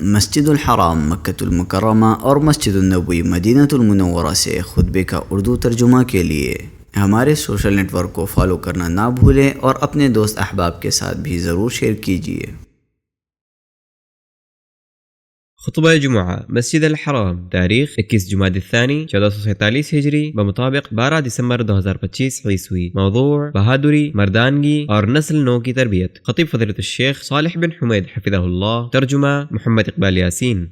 مسجد الحرام مکۃ المکرمہ اور مسجد النبوی مدینہ المنورہ سے خطبے کا اردو ترجمہ کے لیے ہمارے سوشل نیٹ ورک کو فالو کرنا نہ بھولیں اور اپنے دوست احباب کے ساتھ بھی ضرور شیئر کیجیے۔ خطبہ جمعہ مسجد الحرام، تاریخ 21 جمادی الثانی 1447 ہجری بمطابق 12 دسمبر 2025 عیسوی۔ موضوع بہادری، مردانگی اور نسل نو کی تربیت۔ خطیب فضیلۃ الشیخ صالح بن حمید حفظہ اللہ، ترجمہ محمد اقبال یاسین۔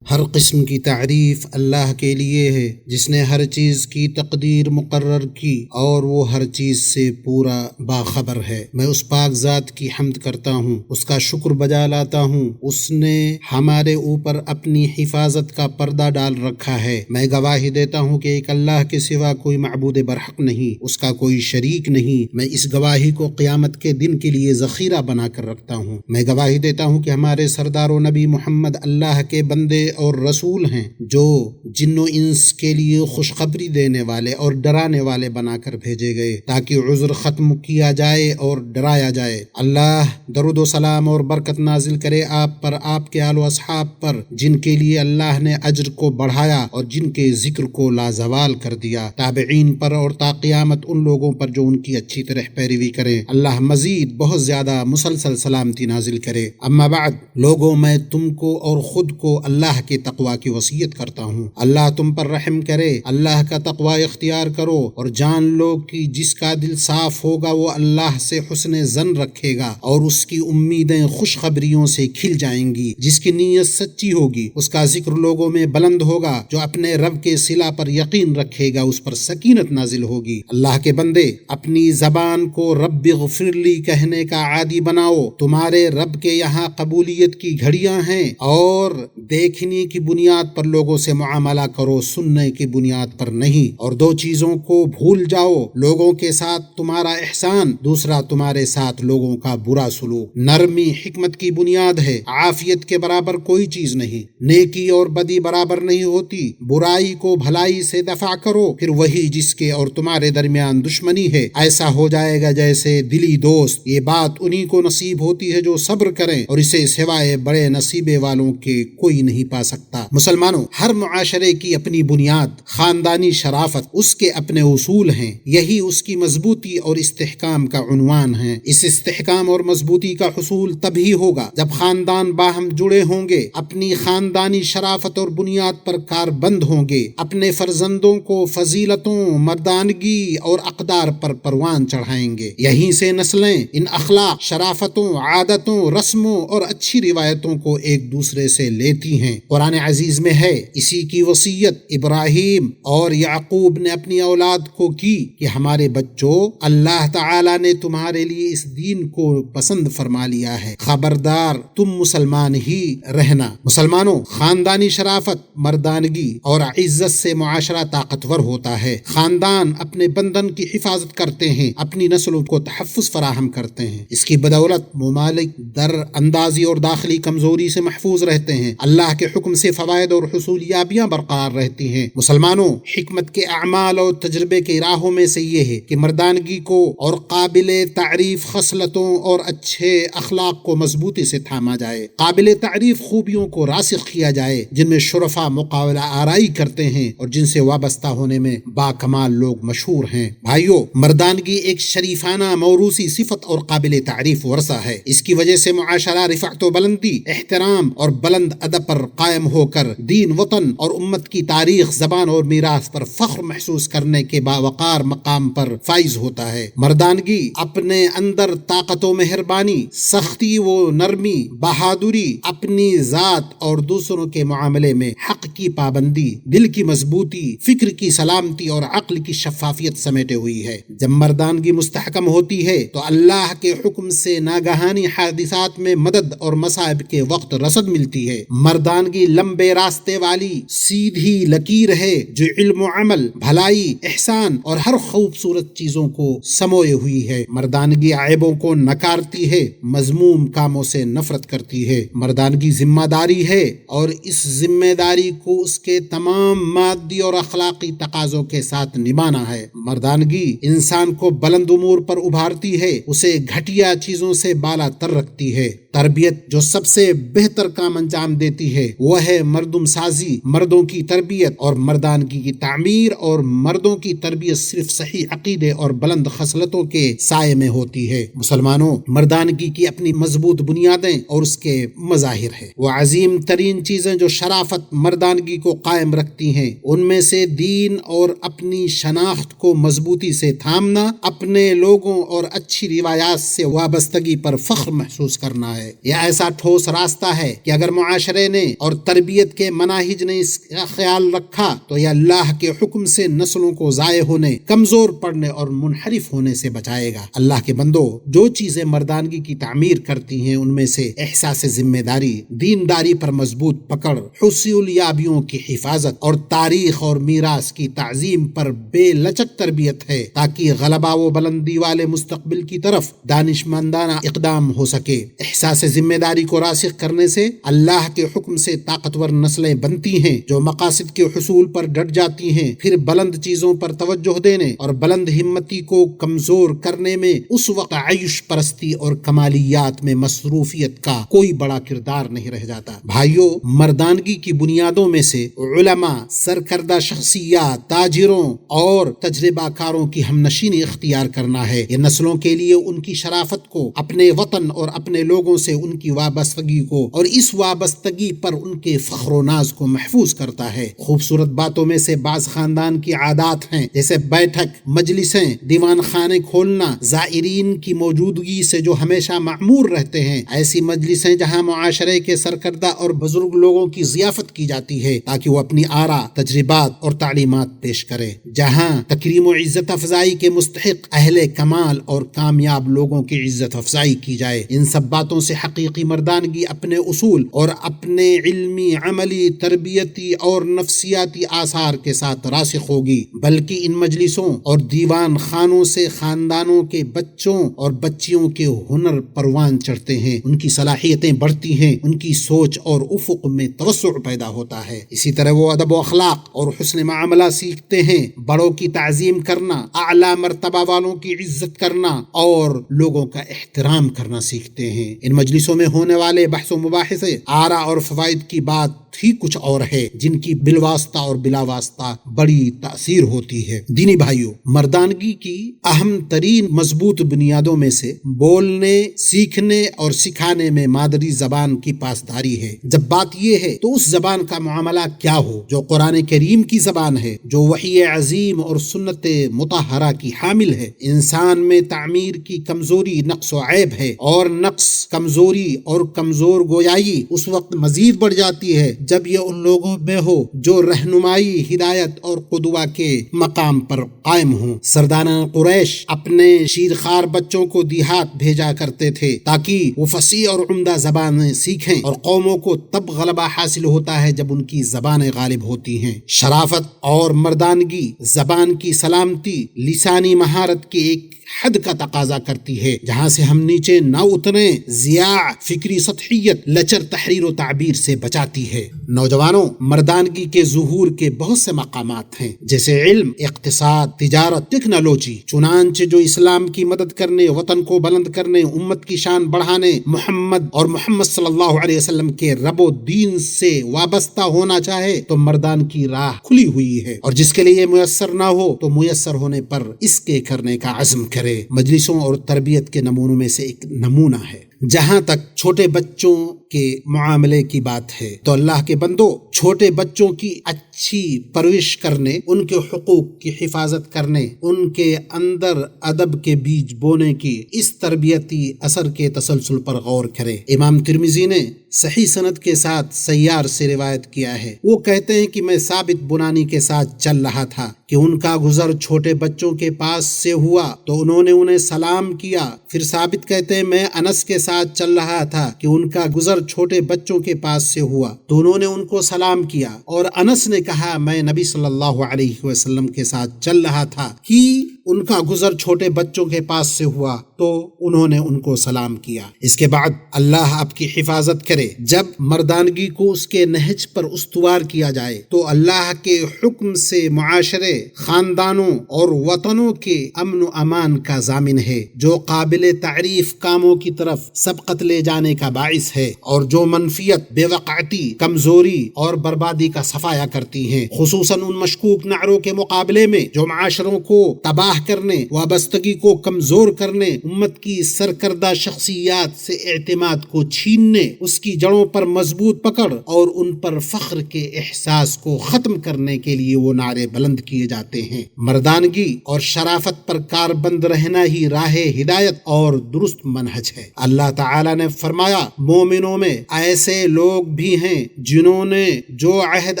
ہر قسم کی تعریف اللہ کے لیے ہے جس نے ہر چیز کی تقدیر مقرر کی اور وہ ہر چیز سے پورا باخبر ہے۔ میں اس پاک ذات کی حمد کرتا ہوں، اس کا شکر بجا لاتا ہوں۔ اس نے ہمارے اوپر اپنی حفاظت کا پردہ ڈال رکھا ہے۔ میں گواہی دیتا ہوں کہ ایک اللہ کے سوا کوئی معبود برحق نہیں، اس کا کوئی شریک نہیں۔ میں اس گواہی کو قیامت کے دن کے لیے ذخیرہ بنا کر رکھتا ہوں۔ میں گواہی دیتا ہوں کہ ہمارے سردار و نبی محمد اللہ کے بندے اور رسول ہیں جو جن و انس کے لیے خوشخبری دینے والے اور ڈرانے والے بنا کر بھیجے گئے تاکہ عذر ختم کیا جائے اور ڈرایا جائے۔ اللہ درود و سلام اور برکت نازل کرے آپ پر، آپ کے آل و اصحاب پر، جن کے لیے اللہ نے اجر کو بڑھایا اور جن کے ذکر کو لازوال کر دیا، تابعین پر اور تا قیامت ان لوگوں پر جو ان کی اچھی طرح پیروی کریں۔ اللہ مزید بہت زیادہ مسلسل سلامتی نازل کرے۔ اما بعد، لوگوں میں تم کو اور خود کو اللہ کے تقوی کی وصیت کرتا ہوں۔ اللہ تم پر رحم کرے، اللہ کا تقوی اختیار کرو اور جان لو کہ جس کا دل صاف ہوگا وہ اللہ سے حسن ظن رکھے گا اور اس کی امیدیں خوشخبریوں سے کھل جائیں گی۔ جس کی نیت سچی ہوگی اس کا ذکر لوگوں میں بلند ہوگا، جو اپنے رب کے صلہ پر یقین رکھے گا اس پر سکینت نازل ہوگی۔ اللہ کے بندے، اپنی زبان کو رب اغفر لی کہنے کا عادی بناؤ۔ تمہارے رب کے یہاں قبولیت کی گھڑیاں ہیں اور دیکھنے کی بنیاد پر لوگوں سے معاملہ کرو، سننے کی بنیاد پر نہیں۔ اور دو چیزوں کو بھول جاؤ، لوگوں کے ساتھ تمہارا احسان، دوسرا تمہارے ساتھ لوگوں کا برا سلوک۔ نرمی حکمت کی بنیاد ہے، عافیت کے برابر کوئی چیز نہیں۔ نیکی اور بدی برابر نہیں ہوتی، برائی کو بھلائی سے دفع کرو، پھر وہی جس کے اور تمہارے درمیان دشمنی ہے ایسا ہو جائے گا جیسے دلی دوست۔ یہ بات انہی کو نصیب ہوتی ہے جو صبر کریں، اور اسے سوائے بڑے نصیبے والوں کے کوئی نہیں پا سکتا۔ مسلمانوں، ہر معاشرے کی اپنی بنیاد، خاندانی شرافت اس کے اپنے اصول ہیں، یہی اس کی مضبوطی اور استحکام کا عنوان ہے۔ اس استحکام اور مضبوطی کا حصول تبھی ہوگا جب خاندان باہم جڑے ہوں گے، اپنی خاندانی شرافت اور بنیاد پر کاربند ہوں گے، اپنے فرزندوں کو فضیلتوں، مردانگی اور اقدار پر پروان چڑھائیں گے۔ یہیں سے نسلیں ان اخلاق، شرافتوں، عادتوں، رسموں اور اچھی روایتوں کو ایک دوسرے سے لیتی ہیں۔ قرآن عزیز میں ہے، اسی کی وصیت ابراہیم اور یعقوب نے اپنی اولاد کو کی کہ ہمارے بچوں، اللہ تعالی نے تمہارے لیے اس دین کو پسند فرما لیا ہے، خبردار تم مسلمان ہی رہنا۔ مسلمانوں، خاندانی شرافت، مردانگی اور عزت سے معاشرہ طاقتور ہوتا ہے۔ خاندان اپنے بندن کی حفاظت کرتے ہیں، اپنی نسلوں کو تحفظ فراہم کرتے ہیں۔ اس کی بدولت ممالک در اندازی اور داخلی کمزوری سے محفوظ رہتے ہیں۔ اللہ کے حکم سے فوائد اور حصولیابیاں برقرار رہتی ہیں۔ مسلمانوں، حکمت کے اعمال اور تجربے کے راہوں میں سے یہ ہے کہ مردانگی کو اور قابل تعریف خصلتوں اور اچھے اخلاق کو مضبوطی سے تھاما جائے، قابل تعریف خوبیوں کو راسخ کیا جائے جن میں شرفا مقابلہ آرائی کرتے ہیں اور جن سے وابستہ ہونے میں با کمال لوگ مشہور ہیں۔ بھائیو، مردانگی ایک شریفانہ موروثی صفت اور قابل تعریف ورثہ ہے۔ اس کی وجہ سے معاشرہ رفعت و بلندی، احترام اور بلند ادب پر قائم ہو کر دین، وطن اور امت کی تاریخ، زبان اور میراث پر فخر محسوس کرنے کے باوقار مقام پر فائز ہوتا ہے۔ مردانگی اپنے اندر طاقت و مہربانی، سختی و نرمی، بہادری، اپنی ذات اور دوسروں کے معاملے میں حق کی پابندی، دل کی مضبوطی، فکر کی سلامتی اور عقل کی شفافیت سمیٹے ہوئی ہے۔ جب مردانگی مستحکم ہوتی ہے تو اللہ کے حکم سے ناگہانی حادثات میں مدد اور مصائب کے وقت رسد ملتی ہے۔ مردانگی مردانگی لمبے راستے والی سیدھی لکیر ہے جو علم و عمل، بھلائی، احسان اور ہر خوبصورت چیزوں کو سموئے ہوئی ہے۔ مردانگی عیبوں کو نکارتی ہے، مذموم کاموں سے نفرت کرتی ہے۔ مردانگی ذمہ داری ہے اور اس ذمہ داری کو اس کے تمام مادی اور اخلاقی تقاضوں کے ساتھ نبھانا ہے۔ مردانگی انسان کو بلند امور پر ابھارتی ہے، اسے گھٹیا چیزوں سے بالا تر رکھتی ہے۔ تربیت جو سب سے بہتر کام انجام دیتی ہے وہ ہے مردم سازی، مردوں کی تربیت اور مردانگی کی تعمیر، اور مردوں کی تربیت صرف صحیح عقیدے اور بلند خصلتوں کے سائے میں ہوتی ہے۔ مسلمانوں، مردانگی کی اپنی مضبوط بنیادیں اور اس کے مظاہر ہیں۔ وہ عظیم ترین چیزیں جو شرافت مردانگی کو قائم رکھتی ہیں، ان میں سے دین اور اپنی شناخت کو مضبوطی سے تھامنا، اپنے لوگوں اور اچھی روایات سے وابستگی پر فخر محسوس کرنا ہے۔ یہ ایسا ٹھوس راستہ ہے کہ اگر معاشرے نے اور تربیت کے مناہج نے اس کا خیال رکھا تو یہ اللہ کے حکم سے نسلوں کو ضائع ہونے، کمزور پڑنے اور منحرف ہونے سے بچائے گا۔ اللہ کے بندو، جو چیزیں مردانگی کی تعمیر کرتی ہیں ان میں سے احساس ذمہ داری، دینداری پر مضبوط پکڑ، حصول یابیوں کی حفاظت اور تاریخ اور میراث کی تعظیم پر بے لچک تربیت ہے، تاکہ غلبہ و بلندی والے مستقبل کی طرف دانشمندانہ اقدام ہو سکے۔ احساس ذمہ داری کو راسخ کرنے سے اللہ کے حکم سے طاقتور نسلیں بنتی ہیں جو مقاصد کے حصول پر ڈٹ جاتی ہیں۔ پھر بلند چیزوں پر توجہ دینے اور بلند ہمتی کو کمزور کرنے میں اس وقت عیش پرستی اور کمالیات میں مصروفیت کا کوئی بڑا کردار نہیں رہ جاتا۔ بھائیو، مردانگی کی بنیادوں میں سے علماء، سرکردہ شخصیات، تاجروں اور تجربہ کاروں کی ہم نشینی اختیار کرنا ہے۔ یہ نسلوں کے لیے ان کی شرافت کو، اپنے وطن اور اپنے لوگوں سے ان کی وابستگی کو اور اس وابستگی پر ان کے فخر و ناز کو محفوظ کرتا ہے۔ خوبصورت باتوں میں سے بعض خاندان کی عادات ہیں، جیسے بیٹھک، مجلسیں، دیوان خانے کھولنا، زائرین کی موجودگی سے جو ہمیشہ معمور رہتے ہیں۔ ایسی مجلسیں جہاں معاشرے کے سرکردہ اور بزرگ لوگوں کی ضیافت کی جاتی ہے تاکہ وہ اپنی آراء، تجربات اور تعلیمات پیش کریں، جہاں تکریم و عزت افزائی کے مستحق اہل کمال اور کامیاب لوگوں کی عزت افزائی کی جائے۔ ان سب باتوں سے حقیقی مردانگی اپنے اصول اور اپنے علمی، عملی، تربیتی اور نفسیاتی آثار کے ساتھ راسخ ہوگی، بلکہ ان مجلسوں اور دیوان خانوں سے خاندانوں کے بچوں اور بچیوں کے ہنر پروان چڑھتے ہیں، ان کی صلاحیتیں بڑھتی ہیں، ان کی سوچ اور افق میں توسع پیدا ہوتا ہے۔ اسی طرح وہ ادب و اخلاق اور حسن معاملہ سیکھتے ہیں، بڑوں کی تعظیم کرنا، اعلیٰ مرتبہ والوں کی عزت کرنا اور لوگوں کا احترام کرنا سیکھتے ہیں۔ ان مجلسوں میں ہونے والے بحث و مباحثے، آراء اور فوائد کی بات ہی کچھ اور ہے، جن کی بالواسطہ اور بلا واسطہ بڑی تاثیر ہوتی ہے۔ دینی بھائیوں، مردانگی کی اہم ترین مضبوط بنیادوں میں سے بولنے، سیکھنے اور سکھانے میں مادری زبان کی پاسداری ہے۔ جب بات یہ ہے تو اس زبان کا معاملہ کیا ہو جو قرآن کریم کی زبان ہے، جو وحی عظیم اور سنت مطہرہ کی حامل ہے۔ انسان میں تعمیر کی کمزوری نقص و عیب ہے، اور نقص، کمزوری اور کمزور گویائی اس وقت مزید بڑھ جاتی ہے جب یہ ان لوگوں میں ہو جو رہنمائی، ہدایت اور قدوہ کے مقام پر قائم ہوں۔ سرداران قریش اپنے شیرخوار بچوں کو دیہات بھیجا کرتے تھے تاکہ وہ فصیح اور عمدہ زبانیں سیکھیں، اور قوموں کو تب غلبہ حاصل ہوتا ہے جب ان کی زبانیں غالب ہوتی ہیں۔ شرافت اور مردانگی زبان کی سلامتی لسانی مہارت کی ایک حد کا تقاضا کرتی ہے جہاں سے ہم نیچے نہ اتریں۔ ضیاع، فکری سطحیت، لچر تحریر و تعبیر سے بچاتی ہے۔ نوجوانوں، مردانگی کے ظہور کے بہت سے مقامات ہیں، جیسے علم، اقتصاد، تجارت، ٹیکنالوجی۔ چنانچہ جو اسلام کی مدد کرنے، وطن کو بلند کرنے، امت کی شان بڑھانے، محمد صلی اللہ علیہ وسلم کے رب و دین سے وابستہ ہونا چاہے تو مردان کی راہ کھلی ہوئی ہے، اور جس کے لیے میسر نہ ہو تو میسر ہونے پر اس کے کرنے کا عزم کرے۔ مجلسوں اور تربیت کے نمونوں میں سے ایک نمونہ ہے۔ جہاں تک چھوٹے بچوں کے معاملے کی بات ہے تو اللہ کے بندو، چھوٹے بچوں کی اچھی پرورش کرنے، ان کے حقوق کی حفاظت کرنے، ان کے اندر ادب کے بیج بونے کی اس تربیتی اثر کے تسلسل پر غور کرے۔ امام ترمذی نے صحیح سند کے ساتھ سیار سے روایت کیا ہے، وہ کہتے ہیں کہ میں ثابت بنانی کے ساتھ چل رہا تھا کہ ان کا گزر چھوٹے بچوں کے پاس سے ہوا تو انہوں نے انہیں سلام کیا۔ پھر ثابت کہتے ہیں میں انس کے ساتھ چل رہا تھا کہ ان کا گزر چھوٹے بچوں کے پاس سے ہوا تو انہوں نے ان کو سلام کیا، اور انس نے کہا میں نبی صلی اللہ علیہ وسلم کے ساتھ چل رہا تھا کہ ان کا گزر چھوٹے بچوں کے پاس سے ہوا تو انہوں نے ان کو سلام کیا۔ اس کے بعد اللہ آپ کی حفاظت کرے، جب مردانگی کو اس کے نہج پر استوار کیا جائے تو اللہ کے حکم سے معاشرے، خاندانوں اور وطنوں کے امن و امان کا ضامن ہے، جو قابل تعریف کاموں کی طرف سبقت لے جانے کا باعث ہے، اور جو منفیت، بے وقعتی، کمزوری اور بربادی کا صفایا کرتی ہیں، خصوصاً ان مشکوک نعروں کے مقابلے میں جو معاشروں کو تباہ کرنے، وابستگی کو کمزور کرنے، امت کی سرکردہ شخصیات سے اعتماد کو چھیننے، اس کی جڑوں پر مضبوط پکڑ اور ان پر فخر کے احساس کو ختم کرنے کے لیے وہ نعرے بلند کیے جاتے ہیں۔ مردانگی اور شرافت پر کاربند رہنا ہی راہ ہدایت اور درست منہج ہے۔ اللہ تعالی نے فرمایا مومنوں میں ایسے لوگ بھی ہیں جنہوں نے جو عہد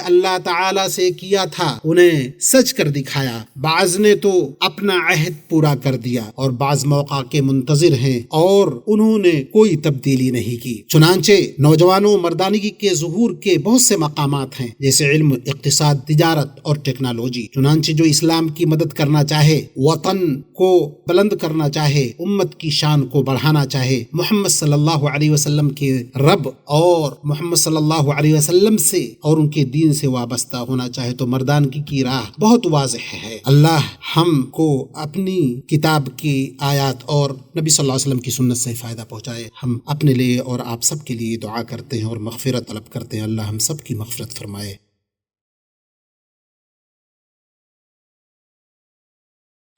اللہ تعالی سے کیا تھا انہیں سچ کر دکھایا، بعض نے تو اپنا عہد پورا کر دیا اور بعض موقع کے منتظر ہیں اور انہوں نے کوئی تبدیلی نہیں کی۔ چنانچہ نوجوانوں، مردانگی کے ظہور کے بہت سے مقامات ہیں، جیسے علم، اقتصاد، تجارت اور ٹیکنالوجی۔ چنانچہ جو اسلام کی مدد کرنا چاہے، وطن کو بلند کرنا چاہے، امت کی شان کو بڑھانا چاہے، محمد صلی اللہ علیہ وسلم کے رب اور محمد صلی اللہ علیہ وسلم سے اور ان کے دین سے وابستہ ہونا چاہے تو مردانگی کی راہ بہت واضح ہے۔ اللہ ہم کو اپنی کتاب کی آیات اور نبی صلی اللہ علیہ وسلم کی سنت سے فائدہ پہنچائے۔ ہم اپنے لیے اور آپ سب کے لیے دعا کرتے ہیں اور مغفرت طلب کرتے ہیں، اللہ ہم سب کی مغفرت فرمائے۔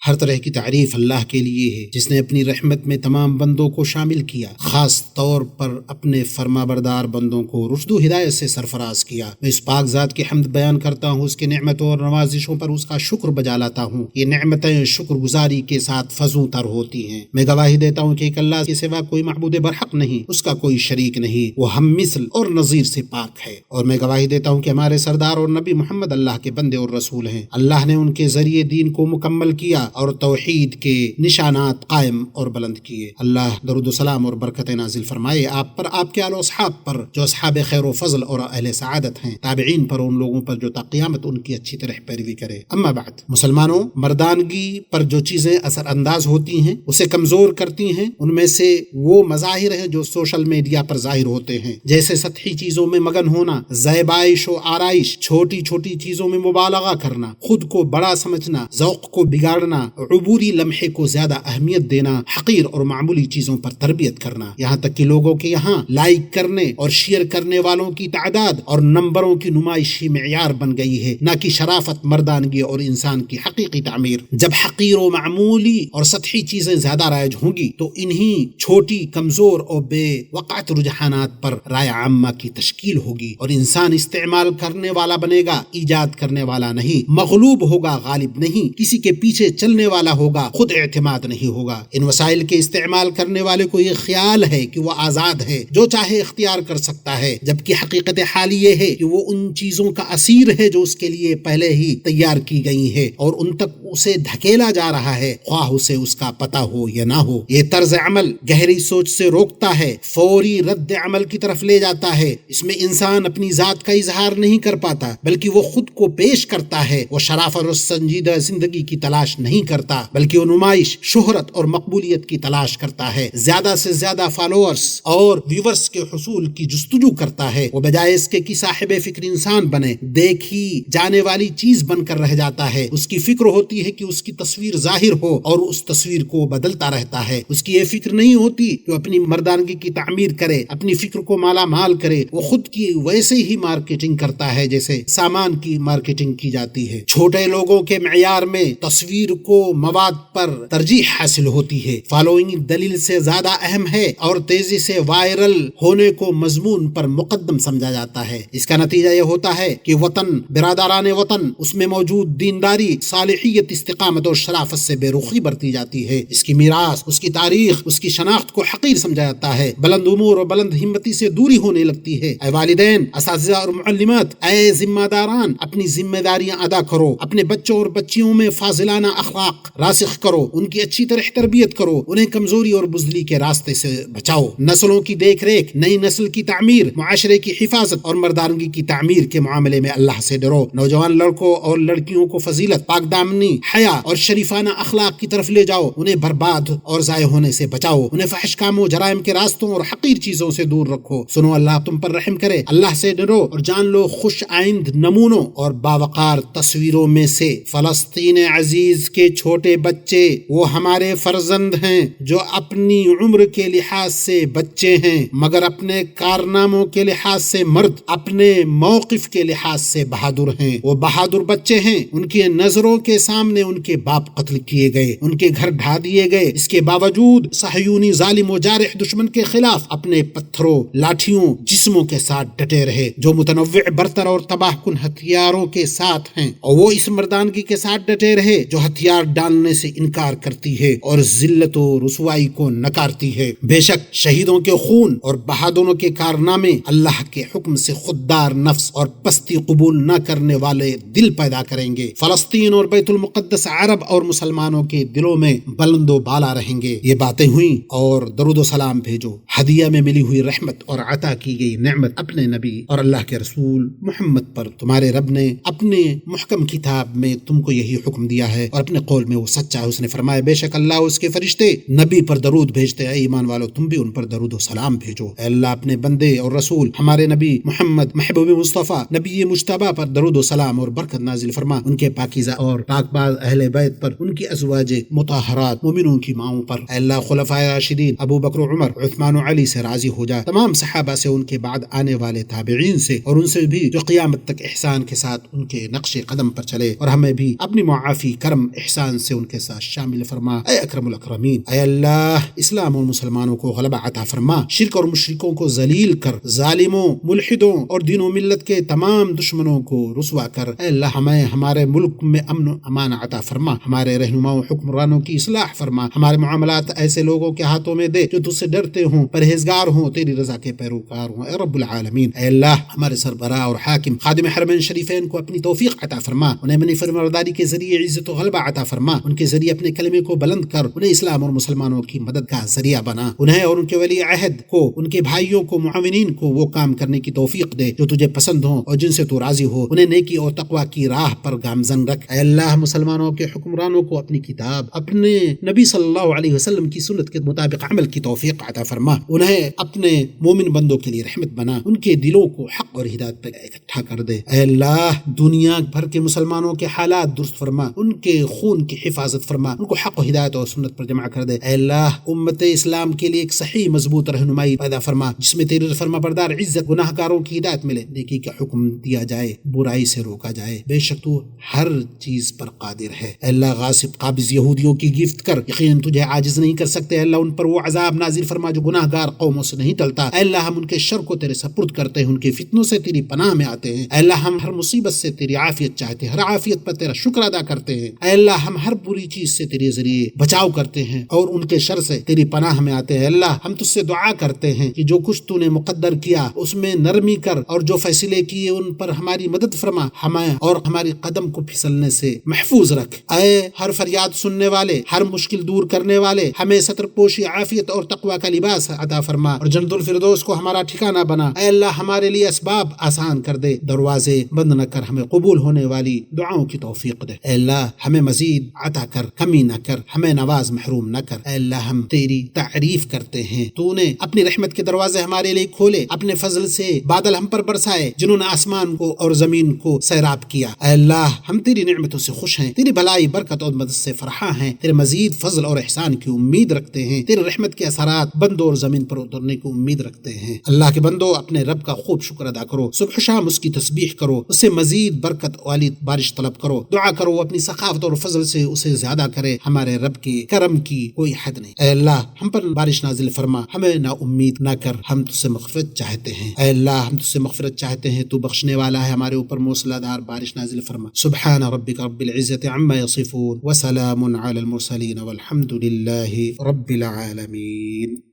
ہر طرح کی تعریف اللہ کے لیے ہے جس نے اپنی رحمت میں تمام بندوں کو شامل کیا، خاص طور پر اپنے فرما بردار بندوں کو رشد و ہدایت سے سرفراز کیا۔ میں اس پاک ذات کی حمد بیان کرتا ہوں، اس کے نعمتوں اور نوازشوں پر اس کا شکر بجا لاتا ہوں۔ یہ نعمتیں شکر گزاری کے ساتھ فزوں تر ہوتی ہیں۔ میں گواہی دیتا ہوں کہ ایک اللہ کے سوا کوئی معبود برحق نہیں، اس کا کوئی شریک نہیں، وہ ہم مثل اور نظیر سے پاک ہے۔ اور میں گواہی دیتا ہوں کہ ہمارے سردار اور نبی محمد اللہ کے بندے اور رسول ہیں۔ اللہ نے ان کے ذریعے دین کو مکمل کیا اور توحید کے نشانات قائم اور بلند کیے۔ اللہ درود و سلام اور برکت نازل فرمائے آپ پر، آپ کے آل و اصحاب پر جو اصحاب خیر و فضل اور اہل سعادت ہیں، تابعین پر، ان لوگوں پر جو تا قیامت ان کی اچھی طرح پیروی کرے۔ اما بعد، مسلمانوں، مردانگی پر جو چیزیں اثر انداز ہوتی ہیں، اسے کمزور کرتی ہیں، ان میں سے وہ مظاہر ہیں جو سوشل میڈیا پر ظاہر ہوتے ہیں، جیسے سطحی چیزوں میں مگن ہونا، زیبائش و آرائش، چھوٹی چھوٹی چیزوں میں مبالغہ کرنا، خود کو بڑا سمجھنا، ذوق کو بگاڑنا، عبوری لمحے کو زیادہ اہمیت دینا، حقیر اور معمولی چیزوں پر تربیت کرنا، یہاں تک کہ لوگوں کے یہاں لائک کرنے اور شیئر کرنے والوں کی تعداد اور نمبروں کی نمائش ہی معیار بن گئی ہے، نہ کہ شرافت، مردانگی اور انسان کی حقیقی تعمیر۔ جب حقیر و معمولی اور سطحی چیزیں زیادہ رائج ہوں گی تو انہی چھوٹی، کمزور اور بے وقعت رجحانات پر رائے عامہ کی تشکیل ہوگی اور انسان استعمال کرنے والا بنے گا، ایجاد کرنے والا نہیں، مغلوب ہوگا، غالب نہیں، کسی کے پیچھے چلنے والا ہوگا، خود اعتماد نہیں ہوگا۔ ان وسائل کے استعمال کرنے والے کو یہ خیال ہے کہ وہ آزاد ہے، جو چاہے اختیار کر سکتا ہے، جبکہ حقیقت حال یہ ہے کہ وہ ان چیزوں کا اسیر ہے جو اس کے لیے پہلے ہی تیار کی گئی ہے اور ان تک اسے دھکیلا جا رہا ہے، خواہ اسے اس کا پتہ ہو یا نہ ہو۔ یہ طرز عمل گہری سوچ سے روکتا ہے، فوری رد عمل کی طرف لے جاتا ہے۔ اس میں انسان اپنی ذات کا اظہار نہیں کر پاتا بلکہ وہ خود کو پیش کرتا ہے، وہ شرافت اور سنجیدہ زندگی کی تلاش نہیں کرتا بلکہ وہ نمائش، شہرت اور مقبولیت کی تلاش کرتا ہے، زیادہ سے زیادہ فالوورز اور ویورز کے حصول کی جستجو کرتا ہے۔ وہ بجائے اس کے کہ صاحب فکر انسان بنے، دیکھی جانے والی چیز بن کر رہ جاتا ہے۔ اس کی فکر ہوتی ہوتی ہے کہ اس کی تصویر ظاہر ہو اور اس تصویر کو بدلتا رہتا ہے. اس کی یہ فکر نہیں ہوتی کہ اپنی مردانگی کی تعمیر کرے، اپنی فکر کو مالا مال کرے. وہ خود کی ویسے ہی مارکیٹنگ کرتا ہے جیسے سامان کی مارکیٹنگ کی جاتی ہے. چھوٹے لوگوں کے معیار میں تصویر کو مواد پر ترجیح حاصل ہوتی ہے. فالوئنگ دلیل سے زیادہ اہم ہے اور تیزی سے وائرل ہونے کو مضمون پر مقدم سمجھا جاتا ہے. اس کا نتیجہ یہ ہوتا ہے کہ وطن، برادران وطن، اس میں موجود دینداری، صالحیت، استقامت اور شرافت سے بے رخی برتی جاتی ہے. اس کی میراث، اس کی تاریخ، اس کی شناخت کو حقیر سمجھا جاتا ہے. بلند امور اور بلند ہمتی سے دوری ہونے لگتی ہے. اے والدین، اساتذہ اور معلمات، اے ذمہ داران، اپنی ذمہ داریاں ادا کرو. اپنے بچوں اور بچیوں میں فاضلانہ اخلاق راسخ کرو. ان کی اچھی طرح تربیت کرو. انہیں کمزوری اور بزدلی کے راستے سے بچاؤ. نسلوں کی دیکھ ریکھ، نئی نسل کی تعمیر، معاشرے کی حفاظت اور مردانگی کی تعمیر کے معاملے میں اللہ سے ڈرو. نوجوان لڑکوں اور لڑکیوں کو فضیلت، پاک دامنی، حیا اور شریفانہ اخلاق کی طرف لے جاؤ. انہیں برباد اور ضائع ہونے سے بچاؤ. انہیں فحش کاموں، جرائم کے راستوں اور حقیر چیزوں سے دور رکھو. سنو، اللہ تم پر رحم کرے. اللہ سے ڈرو اور جان لو خوش آئند نمونوں اور باوقار تصویروں میں سے فلسطین عزیز کے چھوٹے بچے وہ ہمارے فرزند ہیں جو اپنی عمر کے لحاظ سے بچے ہیں مگر اپنے کارناموں کے لحاظ سے مرد، اپنے موقف کے لحاظ سے بہادر ہیں. وہ بہادر بچے ہیں. ان کی نظروں کے سامنے ان کے باپ قتل کیے گئے، ان کے گھر ڈھا دیے گئے. اس کے باوجود صہیونی ظالم و جارح دشمن کے خلاف اپنے پتھروں، لاٹھیوں، جسموں کے ساتھ ڈٹے رہے جو متنوع، برتر اور تباہ کن ہتھیاروں کے ساتھ ہیں. اور وہ اس مردانگی کے ساتھ ڈٹے رہے جو ہتھیار ڈالنے سے انکار کرتی ہے اور ذلت و رسوائی کو نکارتی ہے. بے شک شہیدوں کے خون اور بہادروں کے کارنامے اللہ کے حکم سے خوددار نفس اور پستی قبول نہ کرنے والے دل پیدا کریں گے. فلسطین اور بیت المقدس عرب اور مسلمانوں کے دلوں میں بلند و بالا رہیں گے. یہ باتیں ہوئیں اور درود و سلام بھیجو. ہدیہ میں ملی ہوئی رحمت اور عطا کی گئی نعمت اپنے نبی اور اللہ کے رسول محمد پر. تمہارے رب نے اپنے محکم کتاب میں تم کو یہی حکم دیا ہے اور اپنے قول میں وہ سچا ہے. اس نے فرمایا بے شک اللہ اس کے فرشتے نبی پر درود بھیجتے ہیں. اے ایمان والو، تم بھی ان پر درود و سلام بھیجو. اے اللہ اپنے بندے اور رسول ہمارے نبی محمد محبوب مصطفیٰ نبی مجتبی پر درود و سلام اور برکت نازل فرما. ان کے پاکیزہ اور پاک باز اہل بیت پر، ان کی ازواج مطہرات مومنوں کی ماؤں پر. اے اللہ خلفائے راشدین ابو بکر، عمر، عثمان و علی سے راضی ہو جا. تمام صحابہ سے، ان کے بعد آنے والے تابعین سے اور ان سے بھی جو قیامت تک احسان کے ساتھ ان کے نقش قدم پر چلے، اور ہمیں بھی اپنی معافی، کرم، احسان سے ان کے ساتھ شامل فرما. اے اکرم الاکرمین، اے اللہ اسلام اور مسلمانوں کو غلبہ عطا فرما. شرک اور مشرکوں کو ذلیل کر. ظالموں، ملحدوں اور دین و ملت کے تمام دشمنوں کو رسوا کر. اے اللہ ہمیں ہمارے ملک میں امن و امان عطا فرما. ہمارے رہنماؤں، حکمرانوں کی اصلاح فرما. ہمارے معاملات ایسے لوگوں کے ہاتھوں میں دے جو تجھ سے ڈرتے ہوں، پرہیزگار ہوں، تیری رضا کے پیروکار ہوں. اے رب العالمین، اے اللہ ہمارے سربراہ اور حاکم خادم حرمین شریفین کو اپنی توفیق عطا فرما. انہیں اپنی فرمانبرداری کے ذریعے عزت و غلبہ عطا فرما. ان کے ذریعے اپنے کلمے کو بلند کر. انہیں اسلام اور مسلمانوں کی مدد کا ذریعہ بنا. انہیں اور ان کے ولی عہد کو، ان کے بھائیوں کو، معاونین کو وہ کام کرنے کی توفیق دے جو تجھے پسند ہوں اور جن سے تو راضی ہو. انہیں نیکی اور تقوی کی راہ پر گامزن رکھ. اے اللہ مسلمانوں کے حکمرانوں کو اپنی کتاب، اپنے نبی صلی اللہ علیہ وسلم کی سنت کے مطابق عمل کی توفیق عطا فرما. انہیں اپنے مومن بندوں کے لیے رحمت بنا. ان کے دلوں کو حق اور ہدایت پر اکٹھا کر دے. اے اللہ دنیا بھر کے مسلمانوں کے حالات درست فرما. ان کے خون کی حفاظت فرما. ان کو حق و ہدایت اور سنت پر جمع کر دے. اے اللہ امت اسلام کے لیے ایک صحیح مضبوط رہنمائی پیدا فرما جس میں تیری فرما بردار عزت، گناہ گاروں کی ہدایت ملے، نیکی کا حکم دیا جائے، برائی سے روکا جائے. بے شک تو ہر چیز پر قادر ہے. اے اللہ غاصب قابض یہودیوں کی گرفت کر. یقیناً تجھے عاجز نہیں کر سکتے. اے اللہ ان پر وہ عذاب نازل فرما جو گناہ گار قوموں سے نہیں ٹلتا. اے اللہ ہم ان کے شر کو تیرے سپرد کرتے ہیں، ان کے فتنوں سے تیری پناہ میں آتے ہیں. اے اللہ ہم ہر مصیبت سے تیری عافیت چاہتے ہیں، ہر عافیت پر تیرا شکر ادا کرتے ہیں. اے اللہ ہم ہر بری چیز سے تیرے ذریعے بچاؤ کرتے ہیں اور ان کے شر سے تیری پناہ میں آتے ہیں. اللہ ہم تجھ سے دعا کرتے ہیں کہ جو کچھ تو نے مقدر کیا اس میں نرمی کر اور جو فیصلے کیے ان پر ہماری مدد فرما. ہمیں اور ہماری قدم کو پھسلنے سے محفوظ رکھ. اے ہر فریاد سننے والے، ہر مشکل دور کرنے والے، ہمیں ستر پوشی، عافیت اور تقوی کا لباس عطا فرما اور جنت الفردوس کو ہمارا ٹھکانہ بنا. اے اللہ ہمارے لیے اسباب آسان کر دے، دروازے بند نہ کر. ہمیں قبول ہونے والی دعاؤں کی توفیق دے. اے اللہ ہمیں مزید عطا کر، کمی نہ کر، ہمیں نواز محروم نہ کر. اے اللہ ہم تیری تعریف کرتے ہیں. تو نے اپنی رحمت کے دروازے ہمارے لیے کھولے، اپنے فضل سے بادل ہم پر برسائے جنہوں نے آسمان کو اور زمین کو سیراب کیا. اے اللہ ہم تیری نعمتوں سے خوش ہیں. ہیں، تیری بھلائی برکت اور مدد سے فرحاں ہیں، تیرے مزید فضل اور احسان کی امید رکھتے ہیں، تیرے رحمت کے اثرات بندوں اور زمین پر اترنے کی امید رکھتے ہیں۔ اللہ کے بندو، اپنے رب کا خوب شکر ادا کرو، صبح شام اس کی تسبیح کرو، اس سے مزید برکت والی بارش طلب کرو، دعا کرو اپنی سخاوت اور فضل سے اسے زیادہ کرے، ہمارے رب کے کرم کی کوئی حد نہیں۔ اے اللہ، ہم پر بارش نازل فرما، ہمیں نا امید نہ کر، ہم تجھ سے مغفرت چاہتے ہیں۔ اے اللہ، ہم تجھ سے مغفرت چاہتے ہیں، تو بخشنے والا ہے، ہمارے اوپر موسلا دھار بارش نازل فرما۔ سبحان ربک رب العزت عما یصفون وسلام علی المرسلین والحمد للہ رب العالمین۔